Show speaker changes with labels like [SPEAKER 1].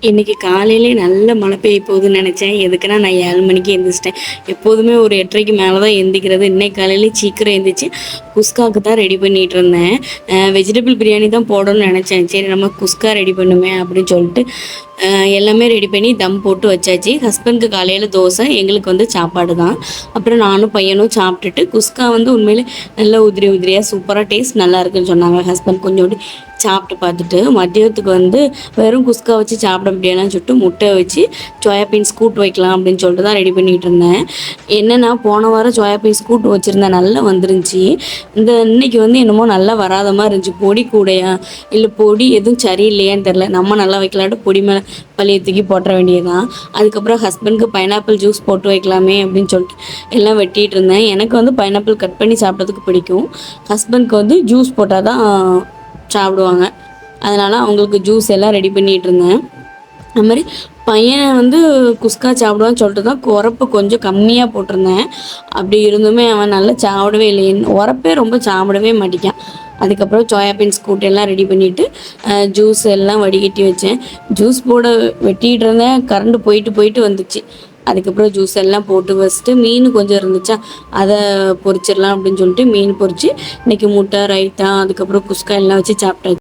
[SPEAKER 1] இன்னைக்கு காலையிலே நல்ல மழை பெய்ய போகுதுன்னு நினச்சேன். எதுக்குன்னா நான் 7 மணிக்கு எந்திரிச்சிட்டேன். எப்போதுமே ஒரு 8:30க்கு மேலே தான் எந்திரிக்கிறது. இன்னைக்கு காலையிலே சீக்கிரம் எந்திரிச்சு குஸ்காவுக்கு தான் ரெடி பண்ணிட்டு இருந்தேன். வெஜிடபிள் பிரியாணி தான் போடணும்னு நினச்சேன். சரி நம்ம குஸ்கா ரெடி பண்ணுமே அப்படின்னு சொல்லிட்டு எல்லாமே ரெடி பண்ணி தம் போட்டு வச்சாச்சு. ஹஸ்பண்டுக்கு காலையில் தோசை, எங்களுக்கு வந்து சாப்பாடு தான். அப்புறம் நானும் பையனும் சாப்பிட்டுட்டு குஸ்கா வந்து உண்மையிலே நல்லா உதிரி உதிரியாக சூப்பராக டேஸ்ட் நல்லா இருக்குன்னு சொன்னாங்க. ஹஸ்பண்ட் கொஞ்சோண்டு சாப்பிட்டு பார்த்துட்டு மதியத்துக்கு வந்து வெறும் குஸ்கா வச்சு சாப்பிட முடியாதுன்னு சொல்லிட்டு முட்டை வச்சு சோயா பீன்ஸ் கூட்டு வைக்கலாம் அப்படின்னு சொல்லிட்டு தான் ரெடி பண்ணிகிட்டு இருந்தேன். என்னென்னா போன வாரம் சோயா பீன்ஸ் கூட்டு வச்சுருந்தேன், நல்லா வந்துருந்துச்சு. இன்னைக்கு வந்து என்னமோ நல்லா வராத மாதிரி இருந்துச்சு. பொடி கூடையா இல்லை பொடி எதுவும் சரியில்லையான்னு தெரில. நம்ம நல்லா வைக்கலாட்டு பொடி மேலே பழைய தூக்கி போட்டுற வேண்டியதுதான். அதுக்கப்புறம் ஹஸ்பண்டுக்கு பைனாப்பிள் ஜூஸ் போட்டு வைக்கலாமே அப்படின்னு சொல்லிட்டு எல்லாம் வெட்டிகிட்டு இருந்தேன். எனக்கு வந்து பைனாப்பிள் கட் பண்ணி சாப்பிட்றதுக்கு பிடிக்கும். ஹஸ்பண்டுக்கு வந்து ஜூஸ் போட்டால் தான் சாப்பிடுவாங்க. அதனால் அவங்களுக்கு ஜூஸ் எல்லாம் ரெடி பண்ணிகிட்டு இருந்தேன். அது மாதிரி பையனை வந்து குஸ்கா சாப்பிடுவான்னு சொல்லிட்டு தான் உரப்பு கொஞ்சம் கம்மியாக போட்டிருந்தேன். அப்படி இருந்துமே அவன் நல்லா சாப்பிடவே இல்லை. உரப்பே ரொம்ப சாப்பிடவே மாட்டேங்கான். அதுக்கப்புறம் சோயா பீன்ஸ் கூட்டு எல்லாம் ரெடி பண்ணிவிட்டு ஜூஸ் எல்லாம் வடிகட்டி வச்சேன். ஜூஸ் போட வெட்டிகிட்டு இருந்தேன், கரண்ட் போயிட்டு போயிட்டு வந்துச்சு. அதுக்கப்புறம் ஜூஸ் எல்லாம் போட்டு வச்சுட்டு மீன் கொஞ்சம் இருந்துச்சா அதை பொரிச்சிடலாம் அப்படின்னு சொல்லிட்டு மீன் பொரித்து இன்றைக்கி முட்டை ரைத்தா அதுக்கப்புறம் குஸ்கா எல்லாம் வச்சு சாப்பிட்டாச்சு.